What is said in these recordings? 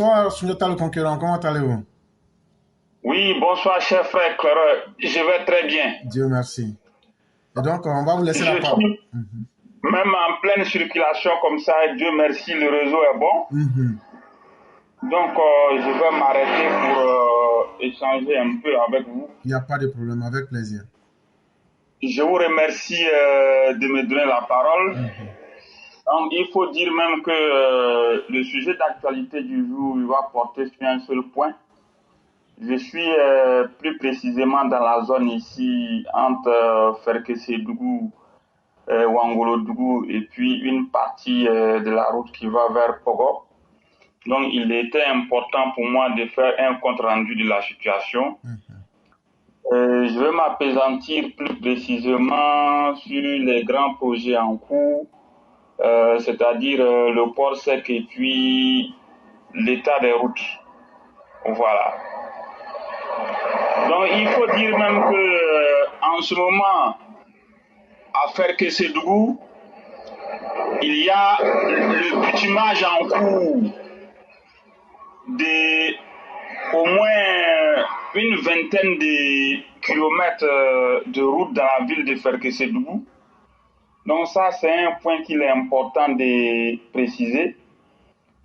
Bonsoir, Sunjata le Conquérant, comment allez-vous? Oui, bonsoir, cher frère Clara. Je vais très bien. Dieu merci. Et donc, on va vous laisser la Je parole. suis même en pleine circulation comme ça, et Dieu merci, le réseau est bon. Donc, je vais m'arrêter pour échanger un peu avec vous. Il n'y a pas de problème, avec plaisir. Je vous remercie de me donner la parole. Donc, il faut dire même que le sujet d'actualité du jour il va porter sur un seul point. Je suis plus précisément dans la zone ici entre Ferkessédougou, Ouangolodougou et puis une partie de la route qui va vers Pogo. Donc il était important pour moi de faire un compte rendu de la situation. Je vais m'appesantir plus précisément sur les grands projets en cours, c'est-à-dire le port sec et puis l'état des routes. Voilà. Donc il faut dire même que en ce moment, à Ferkessédougou, il y a le bitumage en cours de au moins une vingtaine de kilomètres de route dans la ville de Ferkessédougou. Donc ça, c'est un point qu'il est important de préciser.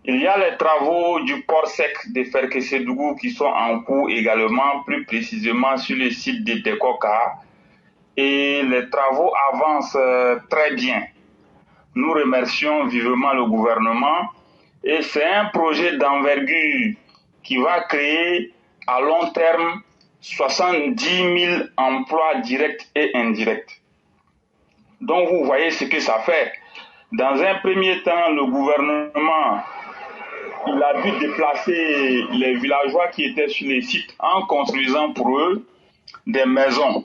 Il y a les travaux du port sec de Ferkessédougou qui sont en cours également, plus précisément sur le site de Dekoka. Et les travaux avancent très bien. Nous remercions vivement le gouvernement et c'est un projet d'envergure qui va créer à long terme 70 000 emplois directs et indirects. Donc vous voyez ce que ça fait. Dans un premier temps, le gouvernement il a dû déplacer les villageois qui étaient sur les sites en construisant pour eux des maisons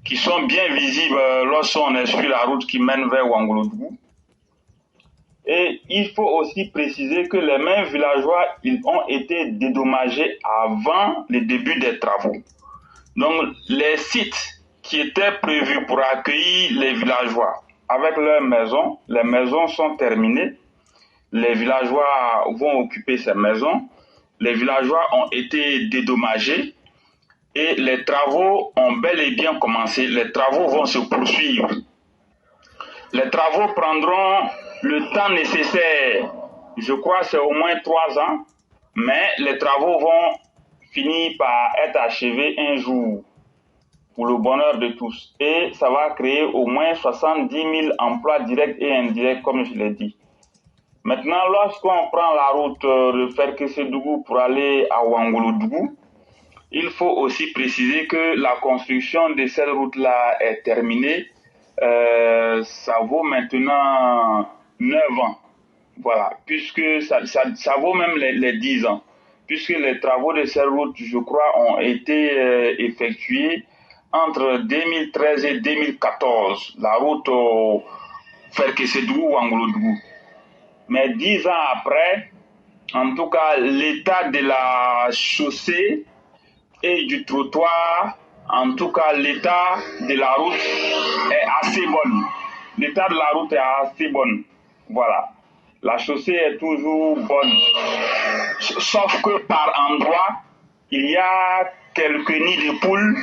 qui sont bien visibles lorsqu'on est sur la route qui mène vers Ouangolodougou. Et il faut aussi préciser que les mêmes villageois ils ont été dédommagés avant le début des travaux. Donc les sites qui étaient prévus pour accueillir les villageois avec leurs maisons, les maisons sont terminées. Les villageois vont occuper ces maisons. Les villageois ont été dédommagés et les travaux ont bel et bien commencé. Les travaux vont se poursuivre. Les travaux prendront le temps nécessaire. Je crois que c'est au moins 3 ans, mais les travaux vont finir par être achevés un jour pour le bonheur de tous. Et ça va créer au moins 70 000 emplois directs et indirects, comme je l'ai dit. Maintenant, lorsqu'on prend la route de Ferkessédougou pour aller à Ouangolodougou, il faut aussi préciser que la construction de cette route-là est terminée. Ça vaut maintenant 9 ans. Voilà, puisque ça vaut même les 10 ans. Puisque les travaux de cette route, je crois, ont été effectués entre 2013 et 2014. La route Ferkessédougou-Ouangolodougou. Mais 10 ans après, en tout cas, l'état de la chaussée et du trottoir, en tout cas, l'état de la route est assez bon. L'état de la route est assez bon. Voilà. La chaussée est toujours bonne. Sauf que par endroit, il y a quelques nids de poules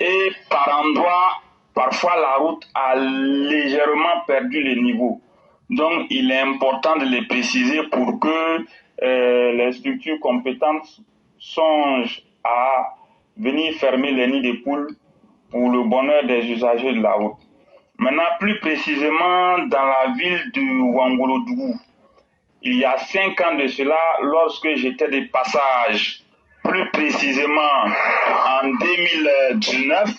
et par endroit, parfois la route a légèrement perdu le niveau. Donc, il est important de les préciser pour que les structures compétentes songent à venir fermer les nids de poules pour le bonheur des usagers de la route. Maintenant, plus précisément, dans la ville de Ouangolodougou, il y a 5 ans de cela, lorsque j'étais de passage, plus précisément en 2019,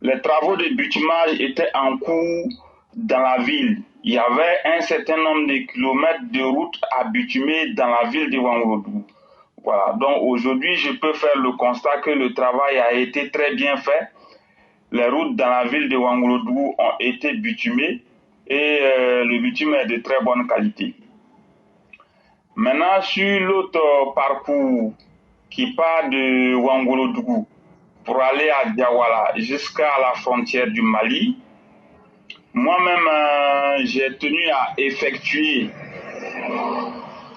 les travaux de bitumage étaient en cours dans la ville. Il y avait un certain nombre de kilomètres de route à bitumer dans la ville de Ouangolodougou. Voilà. Donc aujourd'hui, je peux faire le constat que le travail a été très bien fait. Les routes dans la ville de Ouangolodougou ont été bitumées et le bitume est de très bonne qualité. Maintenant, sur l'autre parcours qui part de Ouangolodougou pour aller à Diawala jusqu'à la frontière du Mali, moi-même, j'ai tenu à effectuer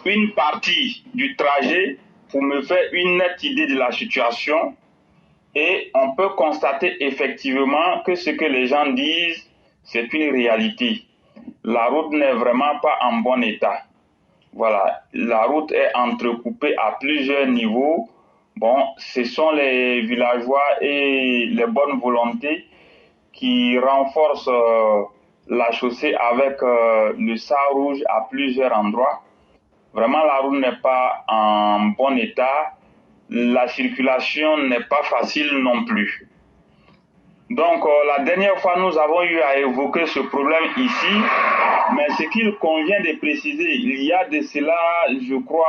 une partie du trajet pour me faire une nette idée de la situation et on peut constater effectivement que ce que les gens disent, c'est une réalité. La route n'est vraiment pas en bon état. Voilà, la route est entrecoupée à plusieurs niveaux. Bon, ce sont les villageois et les bonnes volontés qui renforcent la chaussée avec le sable rouge à plusieurs endroits. Vraiment, la route n'est pas en bon état. La circulation n'est pas facile non plus. Donc, la dernière fois, nous avons eu à évoquer ce problème ici, mais ce qu'il convient de préciser, il y a de cela, je crois,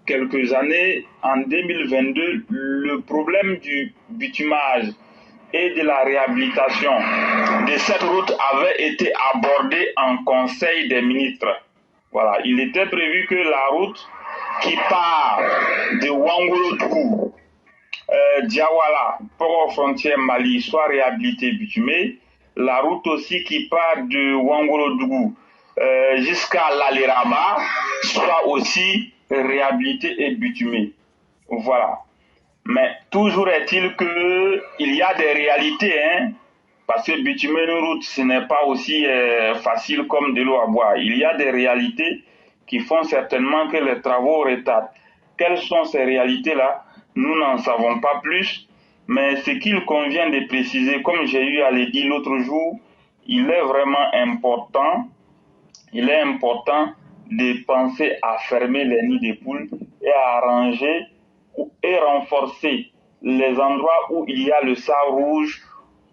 quelques années, en 2022, le problème du bitumage et de la réhabilitation de cette route avait été abordé en Conseil des ministres. Voilà, il était prévu que la route qui part de Ouangoulo-Dougou, Diawala, port aux frontières Mali, soit réhabilitée bitumée. La route aussi qui part de Ouangoulo-Dougou jusqu'à l'Aliraba soit aussi réhabilitée et bitumée. Voilà. Mais toujours est-il qu'il y a des réalités, hein, parce que bitumer une route, ce n'est pas aussi facile comme de l'eau à boire. Il y a des réalités qui font certainement que les travaux retardent. Quelles sont ces réalités-là? Nous n'en savons pas plus, mais ce qu'il convient de préciser, comme j'ai eu à le dire l'autre jour, il est vraiment important, de penser à fermer les nids de poules et à arranger et renforcer les endroits où il y a le sable rouge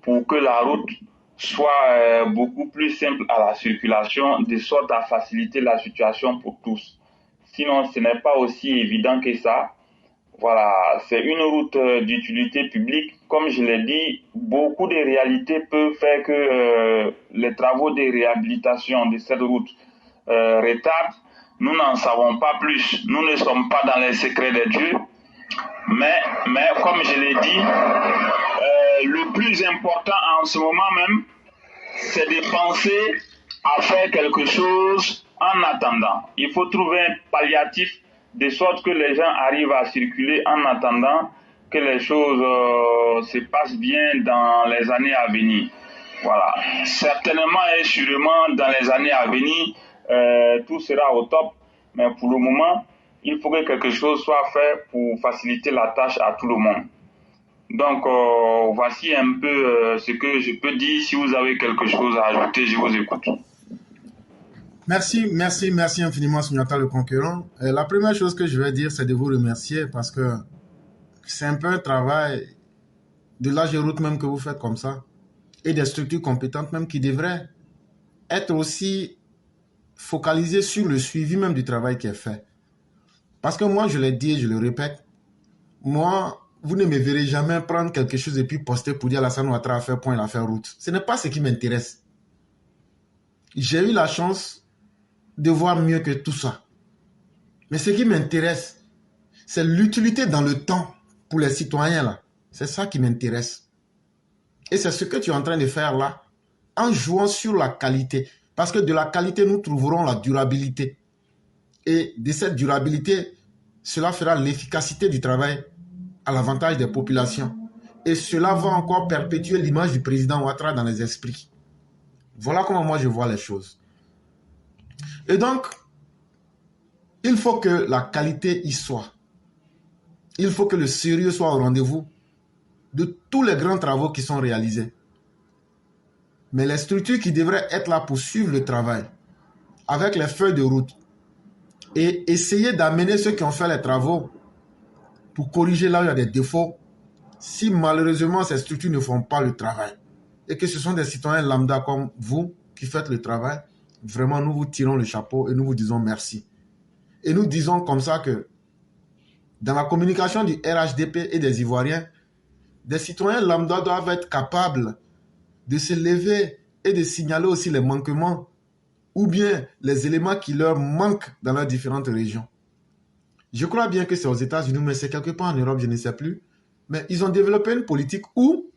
pour que la route soit beaucoup plus simple à la circulation, de sorte à faciliter la situation pour tous. Sinon, ce n'est pas aussi évident que ça. Voilà, c'est une route d'utilité publique. Comme je l'ai dit, beaucoup de réalités peuvent faire que les travaux de réhabilitation de cette route retardent. Nous n'en savons pas plus. Nous ne sommes pas dans les secrets de Dieu. Mais comme je l'ai dit, le plus important en ce moment même, c'est de penser à faire quelque chose en attendant. Il faut trouver un palliatif de sorte que les gens arrivent à circuler en attendant que les choses se passent bien dans les années à venir. Voilà. Certainement et sûrement dans les années à venir, tout sera au top. Mais pour le moment, il faut que quelque chose soit fait pour faciliter la tâche à tout le monde. Donc, voici un peu ce que je peux dire. Si vous avez quelque chose à ajouter, je vous écoute. Merci infiniment, Sunjata le Conquérant. La première chose que je vais dire, c'est de vous remercier parce que c'est un peu un travail de l'AGEROUTE même que vous faites comme ça et des structures compétentes même qui devraient être aussi focalisées sur le suivi même du travail qui est fait. Parce que moi, je l'ai dit et je le répète, moi, vous ne me verrez jamais prendre quelque chose et puis poster pour dire Alassane Ouattara a fait point, il a fait route. Ce n'est pas ce qui m'intéresse. J'ai eu la chance de voir mieux que tout ça. Mais ce qui m'intéresse, c'est l'utilité dans le temps pour les citoyens là. C'est ça qui m'intéresse. Et c'est ce que tu es en train de faire là, en jouant sur la qualité. Parce que de la qualité, nous trouverons la durabilité. Et de cette durabilité, cela fera l'efficacité du travail à l'avantage des populations. Et cela va encore perpétuer l'image du président Ouattara dans les esprits. Voilà comment moi je vois les choses. Et donc, il faut que la qualité y soit. Il faut que le sérieux soit au rendez-vous de tous les grands travaux qui sont réalisés. Mais les structures qui devraient être là pour suivre le travail, avec les feuilles de route, et essayer d'amener ceux qui ont fait les travaux pour corriger là où il y a des défauts, si malheureusement ces structures ne font pas le travail, et que ce sont des citoyens lambda comme vous qui faites le travail, vraiment nous vous tirons le chapeau et nous vous disons merci. Et nous disons comme ça que dans la communication du RHDP et des Ivoiriens, des citoyens lambda doivent être capables de se lever et de signaler aussi les manquements ou bien les éléments qui leur manquent dans leurs différentes régions. Je crois bien que c'est aux États-Unis, mais c'est quelque part en Europe, je ne sais plus. Mais ils ont développé une politique où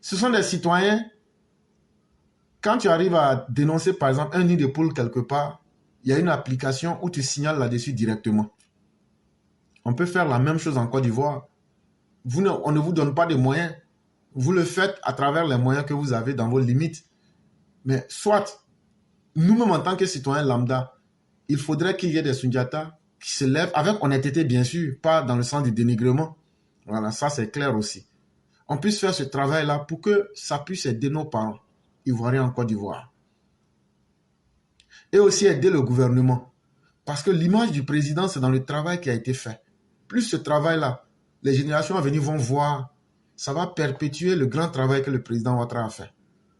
ce sont des citoyens, quand tu arrives à dénoncer par exemple un nid de poule quelque part, il y a une application où tu signales là-dessus directement. On peut faire la même chose en Côte d'Ivoire. On ne vous donne pas de moyens. Vous le faites à travers les moyens que vous avez dans vos limites. Mais soit, nous-mêmes en tant que citoyens lambda, il faudrait qu'il y ait des Sundiata qui se lèvent avec honnêteté, bien sûr, pas dans le sens du dénigrement. Voilà, ça c'est clair aussi. On puisse faire ce travail-là pour que ça puisse aider nos parents ivoiriens en Côte d'Ivoire. Et aussi aider le gouvernement. Parce que l'image du président, c'est dans le travail qui a été fait. Plus ce travail-là, les générations à venir vont voir, ça va perpétuer le grand travail que le président Ouattara a fait.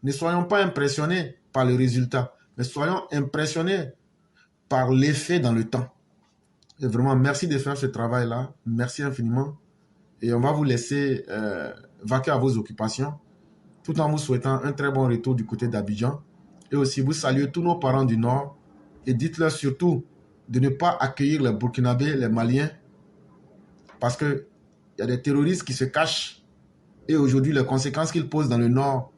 Ne soyons pas impressionnés par le résultat, mais soyons impressionnés par l'effet dans le temps. Et vraiment, merci de faire ce travail-là. Merci infiniment. Et on va vous laisser vaquer à vos occupations, tout en vous souhaitant un très bon retour du côté d'Abidjan. Et aussi, vous saluez tous nos parents du Nord et dites-leur surtout de ne pas accueillir les Burkinabés, les Maliens, parce qu'il y a des terroristes qui se cachent. Et aujourd'hui, les conséquences qu'ils posent dans le Nord,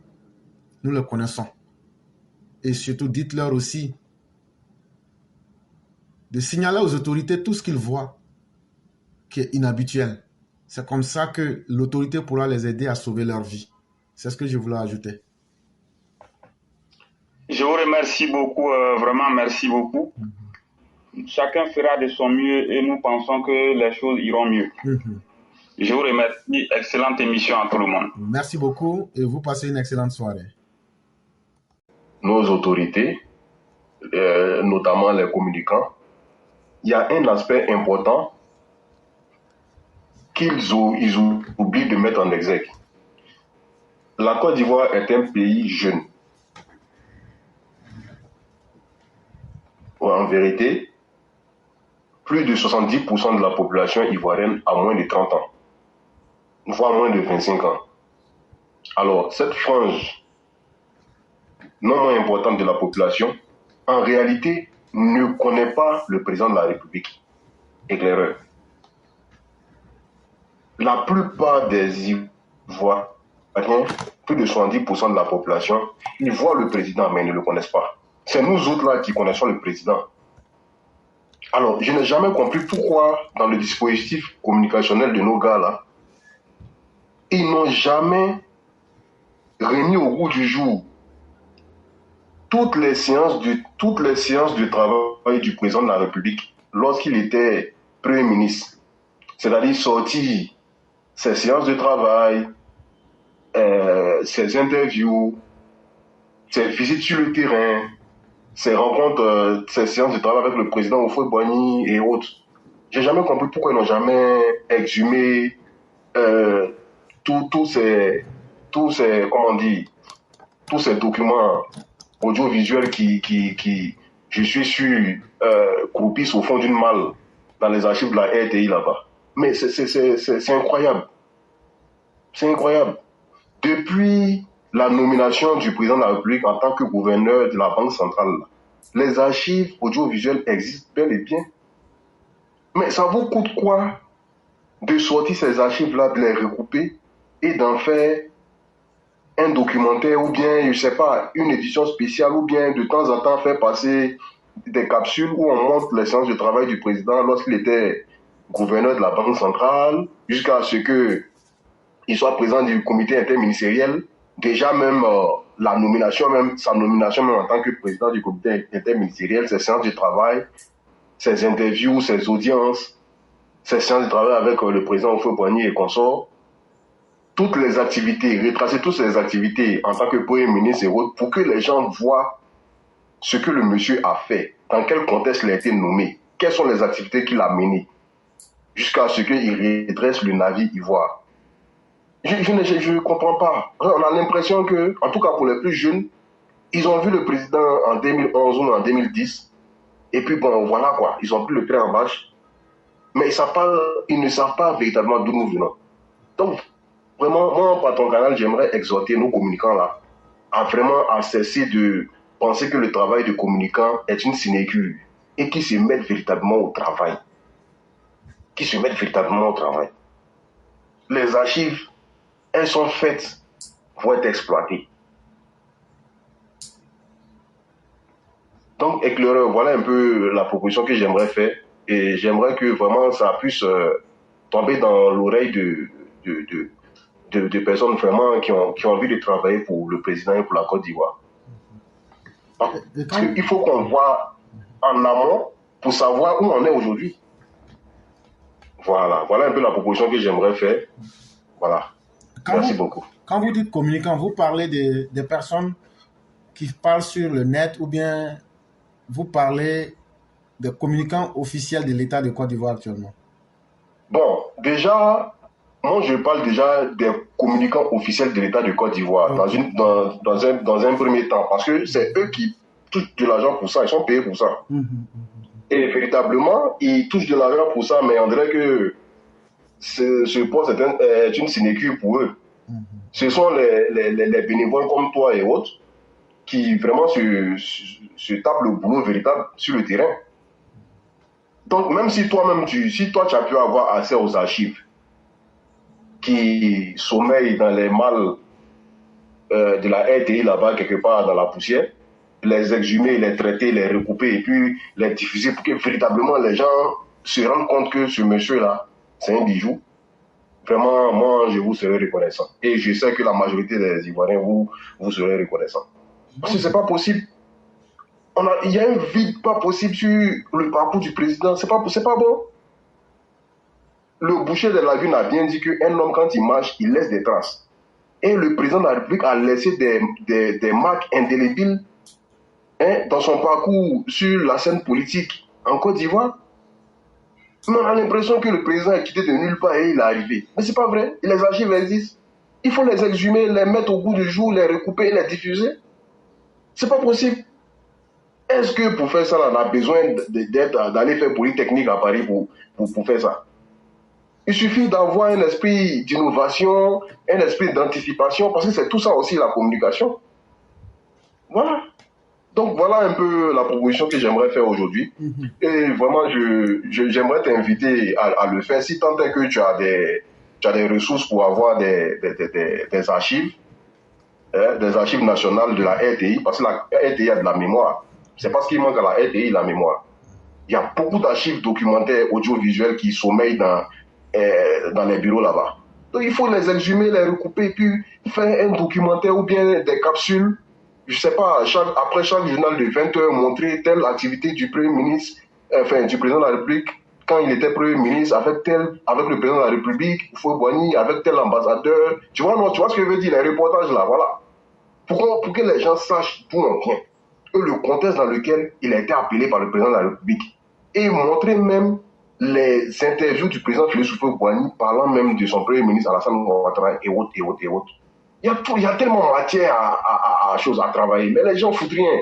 nous les connaissons. Et surtout, dites-leur aussi de signaler aux autorités tout ce qu'ils voient qui est inhabituel. C'est comme ça que l'autorité pourra les aider à sauver leur vie. C'est ce que je voulais ajouter. Je vous remercie beaucoup, vraiment merci beaucoup. Chacun fera de son mieux et nous pensons que les choses iront mieux. Je vous remercie. Excellente émission à tout le monde. Merci beaucoup et vous passez une excellente soirée. Nos autorités, notamment les communicants, il y a un aspect important qu'ils oublient de mettre en exergue. La Côte d'Ivoire est un pays jeune. En vérité, plus de 70% de la population ivoirienne a moins de 30 ans, voire moins de 25 ans. Alors, cette frange non moins importante de la population, en réalité, ne connaît pas le président de la République. Éclaireur. La plupart des Ivoiriens, plus de 70% de la population, ils voient le président, mais ils ne le connaissent pas. C'est nous autres là qui connaissons le président. Alors, je n'ai jamais compris pourquoi, dans le dispositif communicationnel de nos gars là, ils n'ont jamais remis au goût du jour toutes les séances de travail du président de la République lorsqu'il était Premier ministre. C'est-à-dire sortir ses séances de travail, ses interviews, ses visites sur le terrain, ses rencontres, ses séances de travail avec le président Houphouët-Boigny et autres. J'ai jamais compris pourquoi ils n'ont jamais exhumé tous ces documents audiovisuels qui je suis sûr, croupissent au fond d'une malle dans les archives de la RTI là-bas. Mais c'est incroyable. C'est incroyable. Depuis la nomination du président de la République en tant que gouverneur de la Banque centrale, les archives audiovisuelles existent bel et bien. Mais ça vous coûte quoi de sortir ces archives-là, de les regrouper et d'en faire un documentaire ou bien, je ne sais pas, une édition spéciale ou bien de temps en temps faire passer des capsules où on montre les séances de travail du président lorsqu'il était gouverneur de la Banque centrale jusqu'à ce qu'il soit président du comité interministériel. Déjà même sa nomination même en tant que président du comité interministériel, ses séances de travail, ses interviews, ses audiences, ses séances de travail avec le président Houphouët-Boigny et consorts, toutes les activités, retracer toutes ces activités en tant que Premier ministre et autres, pour que les gens voient ce que le monsieur a fait, dans quel contexte il a été nommé, quelles sont les activités qu'il a menées, jusqu'à ce qu'il redresse le navire Ivoire. Je ne comprends pas. On a l'impression que, en tout cas pour les plus jeunes, ils ont vu le président en 2011 ou en 2010, et puis bon, voilà quoi, ils ont pris le train en marche, mais ils ne savent pas véritablement d'où nous venons. Donc, vraiment, moi, par ton canal, j'aimerais exhorter nos communicants là à cesser de penser que le travail de communicant est une sinécure et qu'ils se mettent véritablement au travail. Les archives, elles sont faites pour être exploitées. Donc, éclaireur, voilà un peu la proposition que j'aimerais faire. Et j'aimerais que vraiment ça puisse tomber dans l'oreille de personnes vraiment qui ont envie de travailler pour le président et pour la Côte d'Ivoire. Parce qu'il faut qu'on voit en amont pour savoir où on est aujourd'hui. Voilà un peu la proposition que j'aimerais faire. Voilà. Merci beaucoup. Quand vous dites communicant, vous parlez des personnes qui parlent sur le net ou bien vous parlez des communicants officiels de l'État de Côte d'Ivoire actuellement? Bon, déjà, moi je parle déjà des communicants officiels de l'État de Côte d'Ivoire dans un premier temps, parce que c'est eux qui touchent de l'argent pour ça, ils sont payés pour ça. Et véritablement, ils touchent de l'argent pour ça, mais on dirait que ce poste est une sinécure pour eux. Ce sont les bénévoles comme toi et autres qui vraiment se tapent le boulot véritable sur le terrain. Donc, même si toi-même, si toi tu as pu avoir accès aux archives qui sommeillent dans les malles de la RTI là-bas, quelque part dans la poussière, les exhumer, les traiter, les recouper et puis les diffuser pour que véritablement les gens se rendent compte que ce monsieur-là, c'est un bijou. Vraiment, moi, je vous serai reconnaissant. Et je sais que la majorité des Ivoiriens, vous serez reconnaissants. Parce que c'est pas possible. Il y a un vide pas possible sur le parcours du président. C'est pas bon. Le boucher de la ville a bien dit qu'un homme, quand il marche, il laisse des traces. Et le président de la République a laissé des marques indélébiles dans son parcours sur la scène politique en Côte d'Ivoire. Mais on a l'impression que le président est quitté de nulle part et il est arrivé. Mais c'est pas vrai. Les archives existent. Il faut les exhumer, les mettre au goût du jour, les recouper et les diffuser. C'est pas possible. Est-ce que pour faire ça, on a besoin d'aller faire Polytechnique à Paris pour faire ça? Il suffit d'avoir un esprit d'innovation, un esprit d'anticipation, parce que c'est tout ça aussi la communication. Voilà. Donc voilà un peu la proposition que j'aimerais faire aujourd'hui. Et vraiment, j'aimerais t'inviter à le faire. Si tant est que tu as des ressources pour avoir des archives, des archives nationales de la RTI, parce que la RTI a de la mémoire. C'est parce qu'il manque à la RTI la mémoire. Il y a beaucoup d'archives documentaires audiovisuelles qui sommeillent dans les bureaux là-bas. Donc il faut les exhumer, les recouper, puis faire un documentaire ou bien des capsules. Je ne sais pas, après chaque journal de 20 heures, montrer telle activité du Premier ministre, du président de la République, quand il était Premier ministre, avec le président de la République, Houphouët-Boigny, avec tel ambassadeur. Tu vois ce que je veux dire, les reportages là, voilà. Pour que les gens sachent d'où on vient. Et le contexte dans lequel il a été appelé par le président de la République. Et montrer même les interviews du président Félix Houphouët-Boigny parlant même de son Premier ministre Alassane Ouattara et autres. Il y a tellement de matière à travailler, mais les gens ne foutent rien.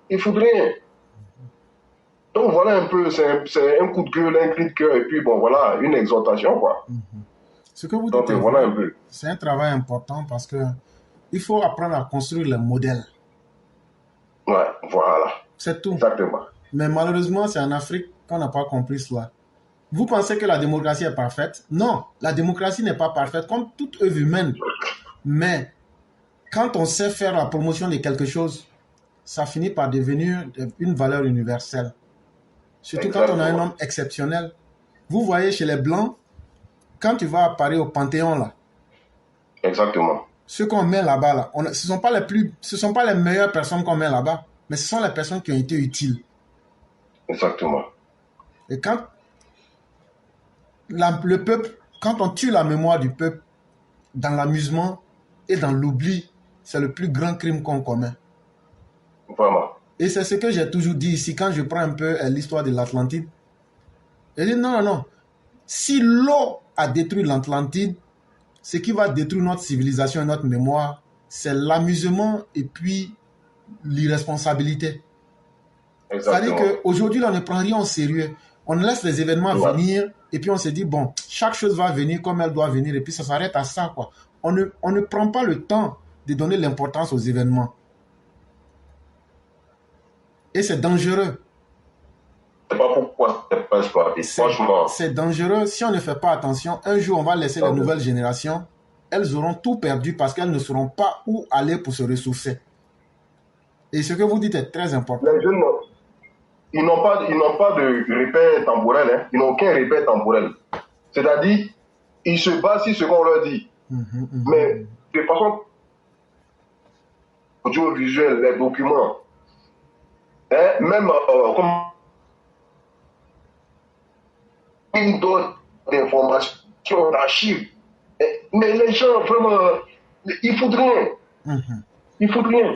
Ils ne foutent rien. Donc voilà un peu, c'est un coup de gueule, un cri de cœur, et puis bon voilà, une exhortation quoi. Ce que vous dites, voilà un peu. C'est un travail important parce que il faut apprendre à construire les modèles. Ouais, voilà. C'est tout. Exactement. Mais malheureusement, c'est en Afrique qu'on n'a pas compris cela. Vous pensez que la démocratie est parfaite? Non, la démocratie n'est pas parfaite, comme toute œuvre humaine. Mais quand on sait faire la promotion de quelque chose, ça finit par devenir une valeur universelle. Surtout quand on a un homme exceptionnel. Vous voyez chez les Blancs, quand tu vas à Paris au Panthéon, là. Exactement. Ceux qu'on met là-bas, là, ce ne sont pas les meilleures personnes qu'on met là-bas, mais ce sont les personnes qui ont été utiles. Exactement. Et quand le peuple, quand on tue la mémoire du peuple dans l'amusement et dans l'oubli, c'est le plus grand crime qu'on commet. Vraiment. Et c'est ce que j'ai toujours dit ici quand je prends un peu l'histoire de l'Atlantide. Je dis non. Si l'eau a détruit l'Atlantide, ce qui va détruire notre civilisation et notre mémoire, c'est l'amusement et puis l'irresponsabilité. C'est-à-dire qu'aujourd'hui, on ne prend rien au sérieux. On laisse les événements venir et puis on se dit, bon, chaque chose va venir comme elle doit venir et puis ça s'arrête à ça, quoi. On ne prend pas le temps de donner l'importance aux événements. Et c'est dangereux. C'est pas pourquoi c'est pas exploité. Franchement. C'est dangereux. Si on ne fait pas attention, un jour, on va laisser les nouvelles générations. Elles auront tout perdu parce qu'elles ne sauront pas où aller pour se ressourcer. Et ce que vous dites est très important. Les jeunes, ils n'ont pas de repère temporel, hein. Ils n'ont aucun repère temporel. C'est-à-dire, ils se basent sur ce qu'on leur dit. Mais de façon audiovisuelle, les documents, hein, même comme une dose d'informations, d'archives. Mais les gens, vraiment, ils foutent rien. Ils foutent rien.